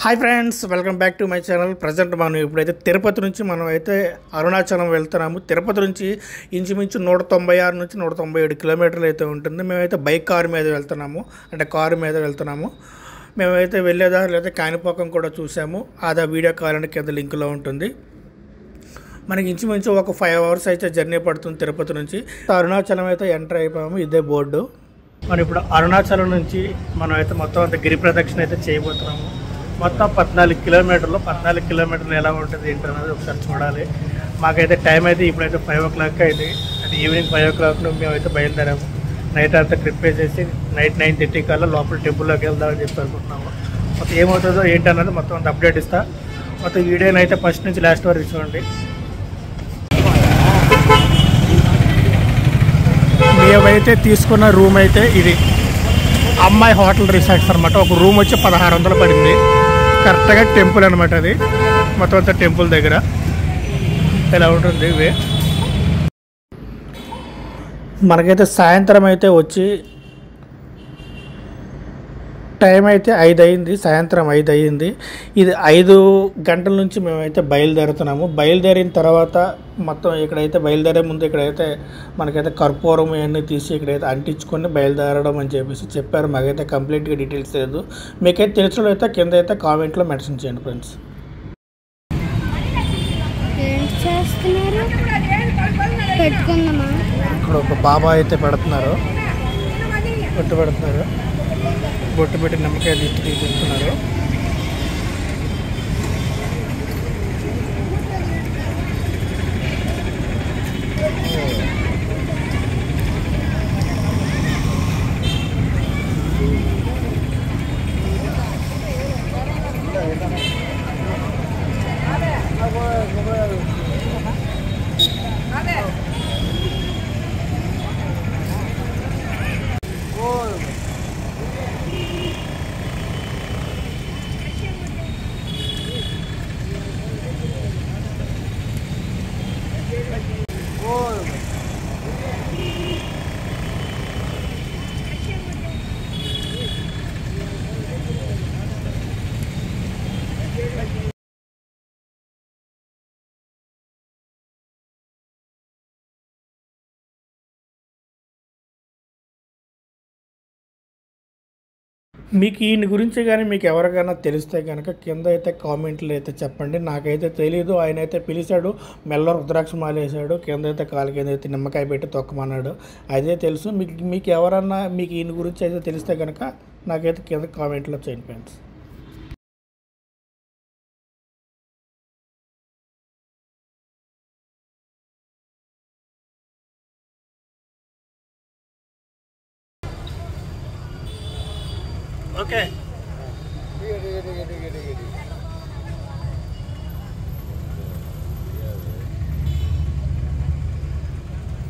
Hi friends, welcome back to my channel. Present మనం ఇప్పుడైతే తిరుపతి నుంచి మనం అయితే అరుణాచలం వెళ్తున్నాము. తిరుపతి నుంచి ఇంచుమించు 196 నుంచి 197 కిలోమీటర్లు అయితే ఉంటుంది. మేమైతే కారు మీద వెళ్తున్నాము, అంటే కారు మీద వెళ్తున్నాము. మేమైతే వెళ్ళేదారులు అయితే కాణిపాకం కూడా చూసాము. అది వీడియో కావాలంటే కింద లింక్లో ఉంటుంది. మనకి ఇంచుమించు ఒక 5 అవర్స్ అయితే జర్నీ పడుతుంది తిరుపతి నుంచి. అరుణాచలం అయితే ఎంటర్ అయిపోయాము. ఇదే బోర్డు. మనం ఇప్పుడు అరుణాచలం నుంచి మనం అయితే మొత్తం అంత గిరి ప్రదక్షిణ అయితే చేయబోతున్నాము. మొత్తం 14 కిలోమీటర్లు. 14 కిలోమీటర్లు ఎలా ఉంటుంది ఏంటనేది ఒకసారి చూడాలి. మాకైతే టైం అయితే ఇప్పుడైతే 5 o'clock అయింది. అది ఈవినింగ్ 5 o'clock మేమైతే బయలుదేరాము. నైట్ అంతా ట్రిప్ వేసేసి నైట్ 9:30 కల్లా లోపల టెంపుల్లోకి వెళ్దామని చెప్పి అనుకుంటున్నాము. మొత్తం ఏమవుతుందో ఏంటన్నది మొత్తం అంత అప్డేట్ ఇస్తా. మొత్తం వీడియోని అయితే ఫస్ట్ నుంచి లాస్ట్ వరకు చూడండి. మేమైతే తీసుకున్న రూమ్ అయితే ఇది అమ్మాయి హోటల్ రిసార్ట్స్ అనమాట. ఒక రూమ్ వచ్చి 1600 పడింది. కరెక్ట్గా టెంపుల్ అనమాట. అది మొత్తం అంతా టెంపుల్ దగ్గర ఎలా ఉంటుంది ఇవే. మనకైతే సాయంత్రం అయితే వచ్చి టైం అయితే 5 అయింది. సాయంత్రం 5 అయింది. ఇది 5 గంటల నుంచి మేమైతే బయలుదేరుతున్నాము. బయలుదేరిన తర్వాత మొత్తం ఇక్కడైతే బయలుదేరే ముందు ఇక్కడైతే మనకైతే కర్పూరం ఇవన్నీ తీసి ఇక్కడైతే అంటించుకొని బయలుదేరడం అని చెప్పారు. మాకైతే కంప్లీట్గా డీటెయిల్స్ లేదు. మీకైతే తెలిసిన అయితే కింద అయితే కామెంట్లో మెన్షన్ చేయండి ఫ్రెండ్స్. ఇక్కడ ఒక బాబా అయితే పెడుతున్నారు, బొట్టు పెడుతున్నారు. బొట్టు పెట్టి నిమ్మకాయలు తీసుకున్నారు. మీకు ఈయన గురించి కానీ మీకు ఎవరికైనా తెలిస్తే కనుక కింద అయితే కామెంట్లు అయితే చెప్పండి. నాకైతే తెలీదు. ఆయన అయితే పిలిచాడు, మెల్ల రుద్రాక్ష మాలేసాడు, కింద అయితే కాలు కింద అయితే నిమ్మకాయ పెట్టి తొక్కమన్నాడు. అదే తెలుసు. మీకు ఎవరన్నా మీకు ఈయన గురించి అయితే తెలిస్తే కనుక నాకైతే కింద కామెంట్లో చేయండి ఫ్రెండ్స్. ఓకే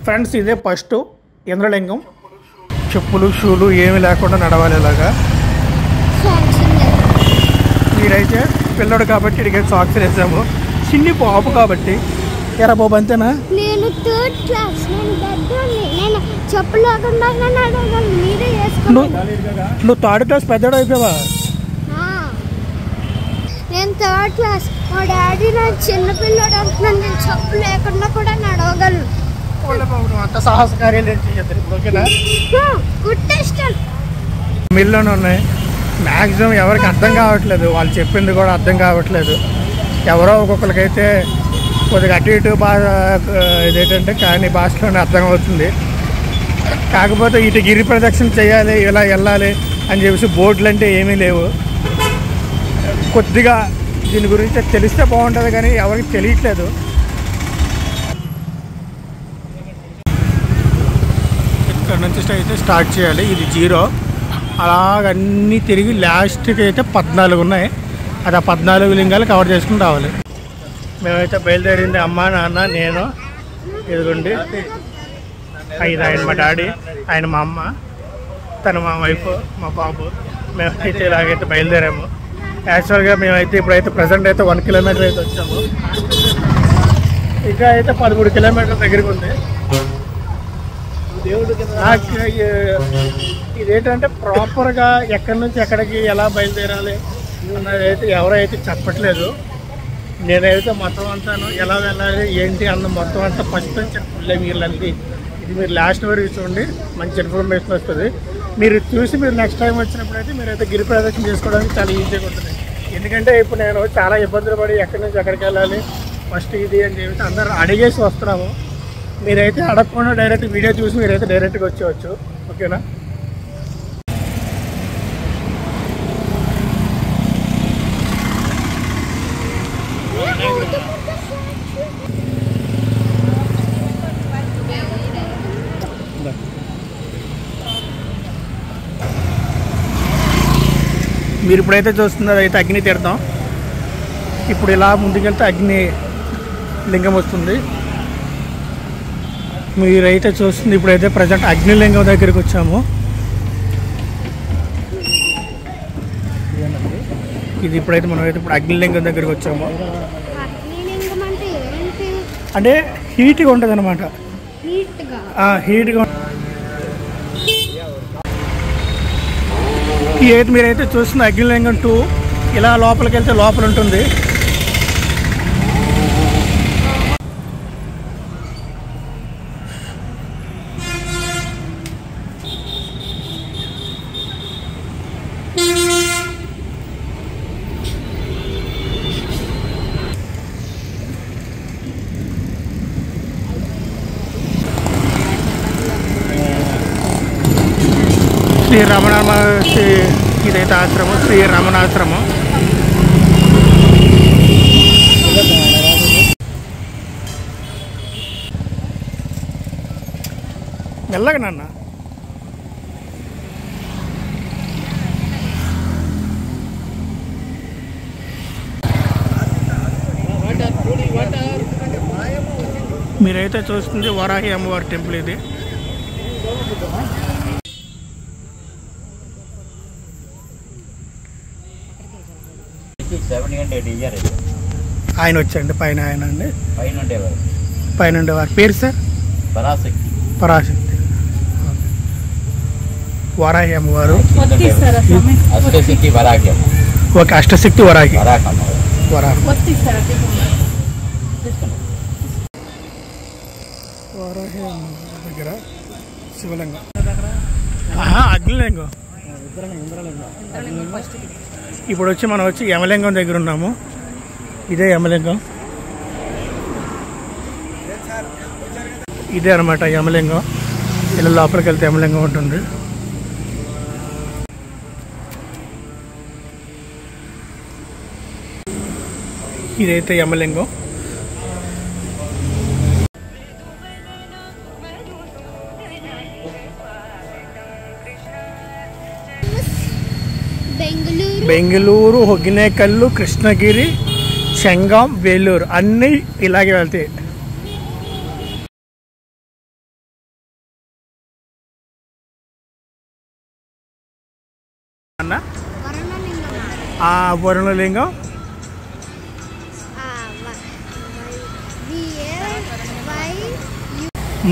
ఫ్రెండ్స్, ఇదే ఫస్ట్ ఇంద్రలింగం. చెప్పులు షూలు ఏమి లేకుండా నడవాలి ఇలాగా. వీడైతే పిల్లడు కాబట్టి ఇడికైతే సాక్స్ వేసాము. చిన్ని బాబు కాబట్టి. ఎరా బాబు అంతేనా? నేను 3rd క్లాస్. నేను చెప్పులు లేకుండా నువ్వు 3rd క్లాస్ పెద్దడు అయిపోయావా? నేను 3rd క్లాస్. మా డాడీ నా చిన్నపిల్లడు అంటున్నాను. నేను చెప్పులు లేకుండా కూడా నడవగలను. అంత సాహసకార్యాలు ఏం చేయద్దు. ఓకేనా? మిల్లులోనే ఉన్నాయి. మ్యాక్సిమం ఎవరికి అర్థం కావట్లేదు. వాళ్ళు చెప్పింది కూడా అర్థం కావట్లేదు. ఎవరో ఒక్కొక్కరికైతే కొద్దిగా అటు ఇటు భాష ఇదేంటంటే కానీ భాషలోనే అర్థమవుతుంది. కాకపోతే ఇటు గిరి ప్రదక్షిణ చేయాలి, ఇలా వెళ్ళాలి అని చెప్పేసి బోర్డులు అంటే ఏమీ లేవు. కొద్దిగా దీని గురించి తెలిస్తే బాగుంటుంది కానీ ఎవరికి తెలియట్లేదు. ఇక్కడ నుంచి అయితే స్టార్ట్ చేయాలి. ఇది 0. అలాగన్నీ తిరిగి లాస్ట్కి అయితే 14 ఉన్నాయి. అది ఆ 14 లింగాలు కవర్ చేసుకుని రావాలి. మేమైతే బయలుదేరింది అమ్మ, నాన్న, నేను. ఇదిగోండి 5 ఆయన మా డాడీ, ఆయన మా అమ్మ, తను మా వైఫ్, మా బాబు. మేమైతే ఇలాగైతే బయలుదేరాము. యాక్చువల్గా మేమైతే ఇప్పుడైతే ప్రజెంట్ అయితే 1 కిలోమీటర్ అయితే వచ్చాము. ఇంకా అయితే 13 కిలోమీటర్ల దగ్గరికి ఉంది. ఇదేంటంటే ప్రాపర్గా ఎక్కడి నుంచి ఎక్కడికి ఎలా బయలుదేరాలి అన్నదైతే ఎవరైతే చెప్పట్లేదు. నేనైతే మొత్తం అంతాను ఎలా వెళ్ళాలి ఏంటి అన్న మొత్తం అంతా ఫస్ట్ నుంచి చెప్పలే. మీరు ఇది మీరు లాస్ట్ వరకు చూడండి, మంచి ఇన్ఫర్మేషన్ వస్తుంది. మీరు చూసి మీరు నెక్స్ట్ టైం వచ్చినప్పుడు అయితే మీరైతే గిరి ప్రదక్షిణ చేసుకోవడానికి చాలా ఈజీగా ఉంటుంది. ఎందుకంటే ఇప్పుడు నేను చాలా ఇబ్బందులు పడి ఎక్కడి నుంచి ఎక్కడికి వెళ్ళాలి ఫస్ట్ ఇది అని చెప్పి అందరూ అడిగేసి వస్తున్నాము. మీరైతే అడగకుండా డైరెక్ట్ వీడియో చూసి మీరైతే డైరెక్ట్గా వచ్చేవచ్చు. ఓకేనా? మీరు ఇప్పుడైతే చూస్తున్నారు అయితే అగ్ని తీర్థం. ఇప్పుడు ఇలా ముందుకెళ్తే అగ్ని లింగం వస్తుంది. మీరైతే చూస్తుంది ఇప్పుడైతే ప్రజెంట్ అగ్నిలింగం దగ్గరికి వచ్చాము. ఇది ఇప్పుడైతే మనం అయితే ఇప్పుడు అగ్నిలింగం దగ్గరికి వచ్చాము. అంటే హీట్గా ఉంటుంది అనమాట. హీట్గా అయితే మీరైతే చూస్తున్న అగ్నిలింగం 2 ఇలా లోపలికి వెళ్తే లోపల ఉంటుంది. శ్రీ రమణ ఇదైతే ఆశ్రమం, శ్రీ రమణాశ్రమం. మెల్లగా నాన్న. మీరైతే చూస్తుంది వరాహి అమ్మవారి టెంపుల్. ఇది ఆయన వచ్చండి పైన, ఆయన అండి పైన ఉండేవారు. పేరు సార్? పరాశక్తి. వరాహి అమ్మవారు. ఓకే, అష్టశక్తి వరాహి. వరాహి దగ్గర శివలింగం, అగ్నిలింగం. ఇప్పుడు వచ్చి మనం వచ్చి యమలింగం దగ్గర ఉన్నాము. ఇదే యమలింగం, ఇదే అనమాట యమలింగం. ఇలా లోపలికి వెళ్తే యమలింగం ఉంటుంది. ఇదైతే యమలింగం. బెంగళూరు, హొగినేకల్లు, కృష్ణగిరి, చెంగాం, వేలూరు అన్నీ ఇలాగే వెళ్తాయి. అన్న వరుణలింగం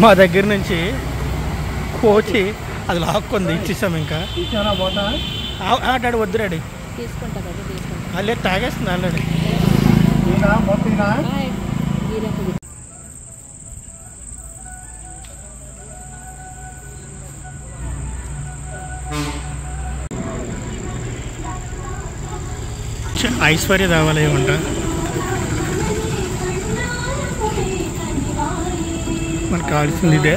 మా దగ్గర నుంచి కోచి అది లాక్కుంది, ఇచ్చేసాం. ఇంకా డాడీ వద్దు డాడీ, లేదు తాగేస్తుంది ఆల్రెడీ. ఐశ్వర్య దేవాలయం అంట. మనకు కావాల్సింది ఇదే.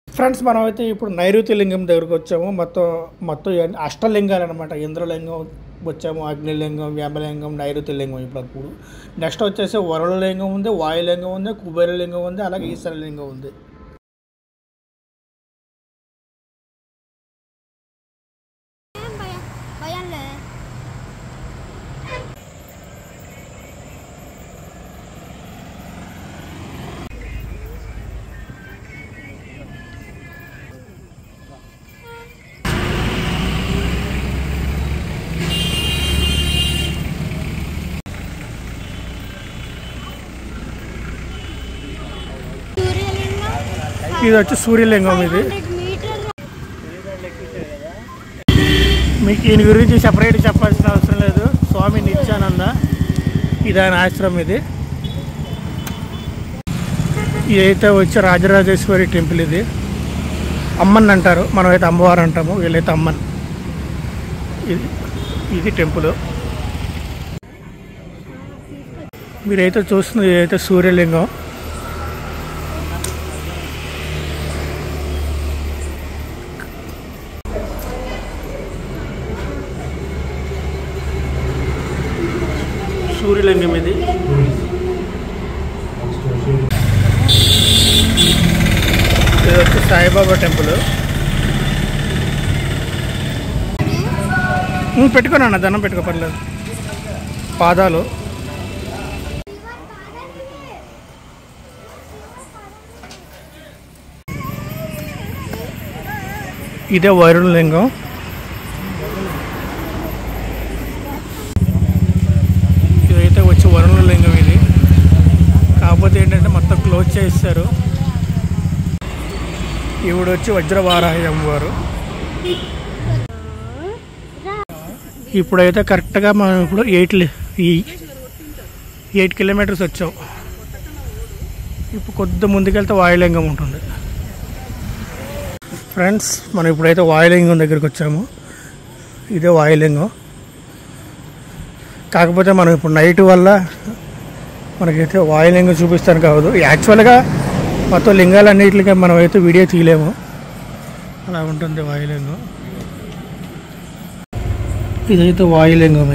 ఫ్రెండ్స్, మనమైతే ఇప్పుడు నైరుతి లింగం దగ్గరకు వచ్చాము. మొత్తం అష్టలింగాలు అనమాట. ఇంద్రలింగం వచ్చాము, అగ్నిలింగం, యమలింగం, నైరుతి లింగం. ఇప్పుడు నెక్స్ట్ వచ్చేసి వరుణలింగం ఉంది, వాయులింగం ఉంది, కుబేరలింగం ఉంది, అలాగే ఈశ్వరలింగం ఉంది. ఇది వచ్చి సూర్యలింగం. ఇది మీకు ఈయన గురించి సపరేట్ చెప్పాల్సిన అవసరం లేదు. స్వామి నిత్యానంద, ఇది ఆయన ఆశ్రమం. ఇదైతే వచ్చి రాజరాజేశ్వరి టెంపుల్. ఇది అమ్మన్ అంటారు, మనమైతే అమ్మవారు అంటాము, వీళ్ళైతే అమ్మన్. ఇది టెంపుల్. మీరైతే చూస్తున్నది ఇదైతే సూర్యలింగం. సూర్యలింగం ఇది. ఇది వచ్చి సాయిబాబా టెంపుల్. పెట్టుకోనన్నా, దండం పెట్టుకో, పర్లేదు. పాదాలు. ఇదే వరుణ లింగం. ఇదైతే వచ్చి వరుణ లింగం. ఇది కాకపోతే ఏంటంటే మొత్తం క్లోజ్ చేస్తారు. ఈవిడ వచ్చి వజ్రవారాహి అమ్మవారు. ఇప్పుడైతే కరెక్ట్గా మనం ఇప్పుడు 8 కిలోమీటర్స్ వచ్చాం. ఇప్పుడు కొద్ది ముందుకెళ్తే వాయులింగం ఉంటుంది. ఫ్రెండ్స్, మనం ఇప్పుడైతే వాయులింగం దగ్గరికి వచ్చాము. ఇదే వాయులింగం. కాకపోతే మనం ఇప్పుడు నైట్ వల్ల మనకైతే వాయులింగం చూపిస్తాను కావదు. యాక్చువల్గా మొత్తం లింగాలన్నిటికీ మనం అయితే వీడియో తీయలేము, అలా ఉంటుంది వాయులింగం. ఇదైతే వాయులింగం.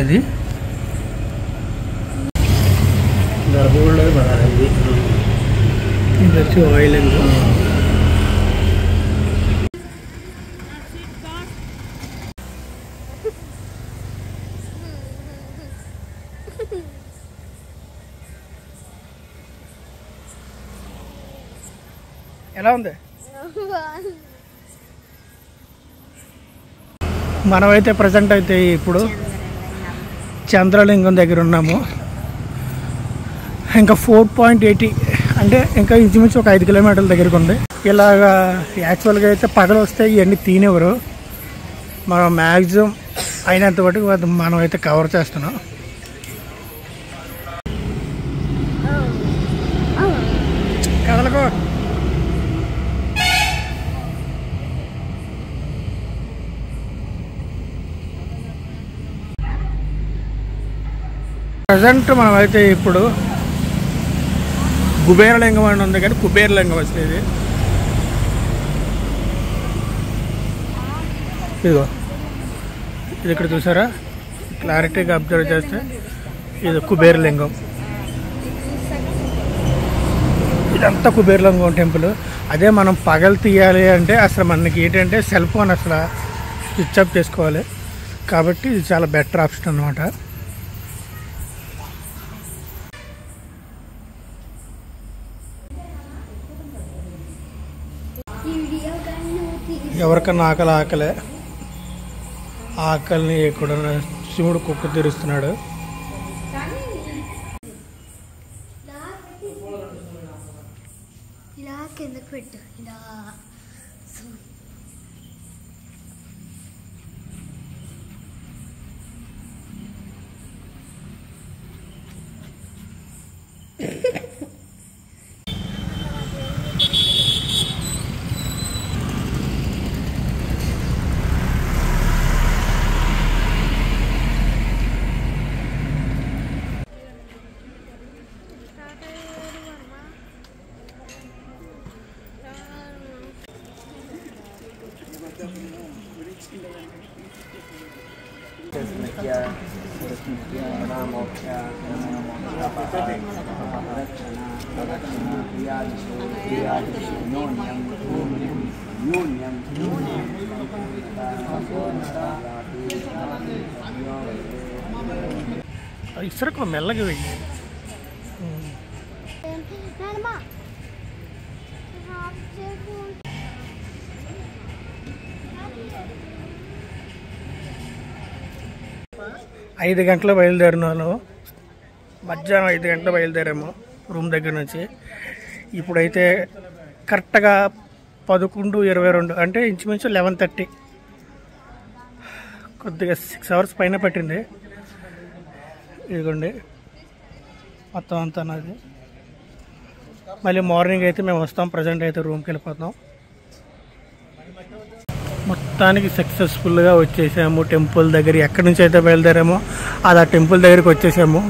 ఇది వచ్చి వాయులింగం. ఎలా ఉంది? మనమైతే ప్రజెంట్ అయితే ఇప్పుడు చంద్రలింగం దగ్గర ఉన్నాము. ఇంకా 4.80 అంటే ఇంకా ఇంచుమించు ఒక 5 కిలోమీటర్ల దగ్గరకు ఉంది. ఇలాగా యాక్చువల్గా అయితే పగలు వస్తే ఇవన్నీ తీనేవారు. మనం మ్యాక్సిమం అయినంత వరకు మనం అయితే కవర్ చేస్తున్నాం. కదలకో. ప్రజెంట్ మనం అయితే ఇప్పుడు కుబేరలింగం అని ఉంది, కానీ కుబేరలింగం వచ్చేది ఇదిగో. ఇది ఇక్కడ చూసారా, క్లారిటీగా అబ్జర్వ్ చేస్తే ఇది కుబేరలింగం. ఇదంతా కుబేరలింగం టెంపుల్. అదే మనం పగలు తీయాలి అంటే అసలు మనకి ఏంటంటే సెల్ ఫోన్ అసలు స్విచ్ ఆఫ్ చేసుకోవాలి. కాబట్టి ఇది చాలా బెటర్ ఆప్షన్ అన్నమాట. ఎవరికన్నా ఆకలే ఆకలిని కూడా శివుడు కుక్క తీరుస్తున్నాడు. ఇలా కిందకు పెట్టు. ఇలా ఇసురకు మెల్లగా వెయ్యి. ఐదు గంటలు బయలుదేరిన వాళ్ళు మధ్యాహ్నం 5 గంటలు బయలుదేరాము రూమ్ దగ్గర నుంచి. ఇప్పుడైతే కరెక్ట్గా 11:22 అంటే ఇంచుమించు 11:30. కొద్దిగా 6 hours పైన పట్టింది. ఇదిగోండి మొత్తం అంతా నాది. మళ్ళీ మార్నింగ్ అయితే మేము వస్తాం. ప్రజెంట్ అయితే రూమ్కి వెళ్ళిపోతాం. మొత్తానికి సక్సెస్ఫుల్గా వచ్చేసాము టెంపుల్ దగ్గర. ఎక్కడి నుంచి అయితే బయలుదేరామో అది ఆ టెంపుల్ దగ్గరికి వచ్చేసాము.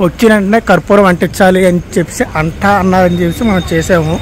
వచ్చిన వెంటనే కర్పూరం అంటించాలి అని చెప్పి అన్నారని చెప్పి మనం చేసాము.